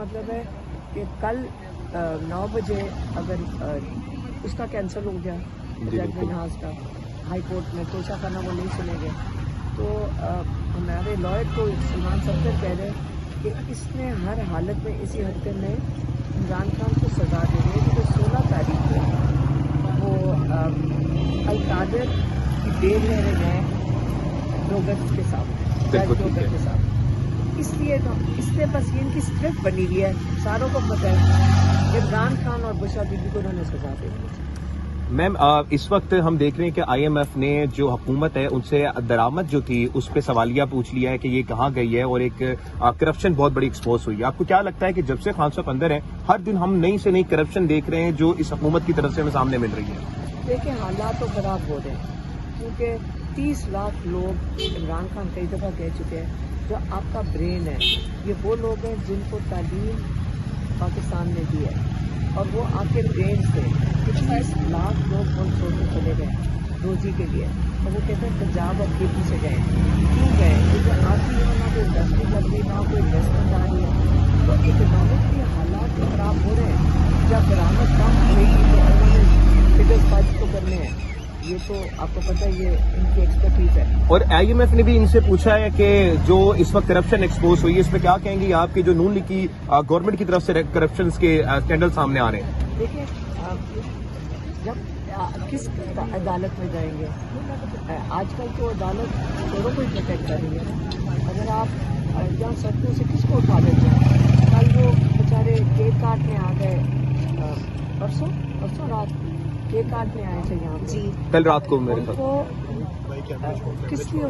مطلب ہے کہ کل 9 بجے اگر اس کا کینسل ہو گیا جج منہاس کا ہائی کورٹ میں توشہ خانہ وہ نہیں سنے گے تو ہمارے لائر کو سلمان صفدر کہہ رہے ہیں کہ اس نے ہر حالت میں اسی ہفتے میں عمران خان کو سزا دے رہے ہیں کیونکہ 16 تاریخ کو وہ القادر کی بیل لے رہے ہیں ڈوگت کے ساتھ جج ڈوگت کے ساتھ. اس لیے اس سے بس یہ ان کی اسکرپٹ بنی ہوئی ہے. ساروں کو پتہ ہے کہ عمران خان اور بشرا بی بی کو انہوں نے سزا دے دی. میم اس وقت ہم دیکھ رہے ہیں کہ آئی ایم ایف نے جو حکومت ہے ان سے درآمد جو تھی اس پہ سوالیہ پوچھ لیا ہے کہ یہ کہاں گئی ہے اور ایک کرپشن بہت بڑی ایکسپوز ہوئی ہے. آپ کو کیا لگتا ہے کہ جب سے خان صاحب اندر ہیں ہر دن ہم نئی سے نئی کرپشن دیکھ رہے ہیں جو اس حکومت کی طرف سے ہمیں سامنے مل رہی ہے؟ دیکھیں حالات تو خراب ہو رہے ہیں کیونکہ 30 لاکھ لوگ عمران خان کئی دفعہ کہہ چکے ہیں جو آپ کا برین ہے یہ وہ لوگ ہیں جن کو تعلیم پاکستان نے دی ہے اور وہ آپ کے برین سے 25 لاکھ لوگ ملک چھوڑ کے چلے گئے روزی کے لیے اور وہ کہتے ہیں پنجاب اور کھیتی سے گئے. کیوں گئے؟ کیونکہ آپ کی یہاں نہ کوئی انڈسٹری لگ رہی نہ کوئی انویسٹمنٹ آ رہی ہے تو اکنامک کے حالات تو خراب ہو رہے ہیں. جب درآمد کم ہوئے گی تو انہوں نے فگرز فائٹ تو کرنے ہیں. یہ تو آپ کو پتہ ہے یہ ان کی ایکسپرٹیز ہے. اور آئی ایم ایف نے بھی ان سے پوچھا ہے کہ جو اس وقت کرپشن ایکسپوز ہوئی ہے اس پہ کیا کہیں گی آپ کے جو نون لیگ کی گورنمنٹ کی طرف سے کرپشن کے اسکینڈل سامنے آ رہے ہیں؟ دیکھیں جب کس عدالت میں جائیں گے آج کل تو عدالت چوروں کو ہی پروٹیکٹ کر رہی ہے. اگر آپ جہاں سڑکوں سے کس کو اٹھا لیتے ہیں کل وہ بیچارے کیک کاٹنے آ گئے پرسوں رات کیک کاٹنے آئے تھے یہاں جی کل رات کو میرے کو کس لیے.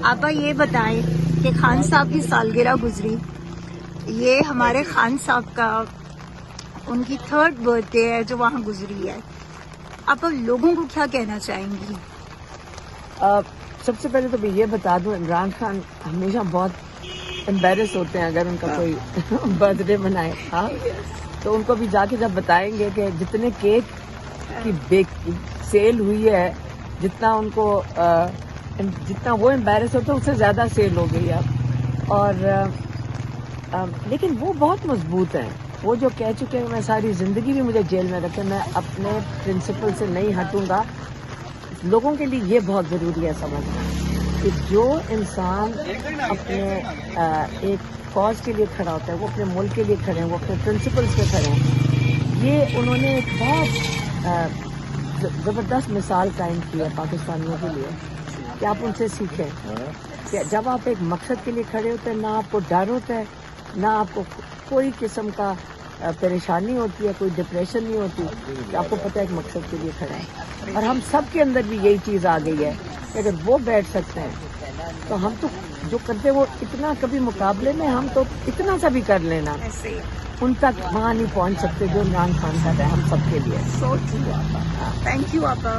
آپا یہ بتائیں کہ خان صاحب کی سالگرہ گزری یہ ہمارے خان صاحب کا ان کی 3rd برتھ ڈے ہے جو وہاں گزری ہے. آپ لوگوں کو کیا کہنا چاہیں گی؟ سب سے پہلے تو میں یہ بتا دوں عمران خان ہمیشہ بہت امبیرس ہوتے ہیں اگر ان کا کوئی برتھ ڈے منائے ہاں تو ان کو بھی جا کے جب بتائیں گے کہ جتنے کیک کی سیل ہوئی ہے جتنا ان کو جتنا وہ امبیرس ہوتا ہے اس سے زیادہ سیل ہو گئی اب. اور لیکن وہ بہت مضبوط ہیں. وہ جو کہہ چکے ہیں میں ساری زندگی بھی مجھے جیل میں رکھے میں اپنے پرنسپل سے نہیں ہٹوں گا. لوگوں کے لیے یہ بہت ضروری ہے سمجھنا کہ جو انسان اپنے ایک کاز کے لیے کھڑا ہوتا ہے وہ اپنے ملک کے لیے کھڑے ہیں وہ اپنے پرنسپلز پہ کھڑے ہیں. یہ انہوں نے ایک بہت زبردست مثال قائم کی ہے پاکستانیوں کے لیے کہ آپ ان سے سیکھیں کہ جب آپ ایک مقصد کے لیے کھڑے ہوتے ہیں نہ آپ کو ڈر ہوتا ہے نہ آپ کو کوئی قسم کا پریشانی ہوتی ہے کوئی ڈپریشن نہیں ہوتی کہ آپ کو پتہ ہے ایک مقصد کے لیے کھڑا ہے. اور ہم سب کے اندر بھی یہی چیز آ گئی ہے کہ اگر وہ بیٹھ سکتے ہیں تو ہم تو جو کرتے ہیں وہ اتنا کبھی مقابلے میں ہم تو اتنا سا بھی کر لینا ان تک وہاں نہیں پہنچ سکتے جو عمران خان کا ہے ہم سب کے لیے. تھینک یو آپا.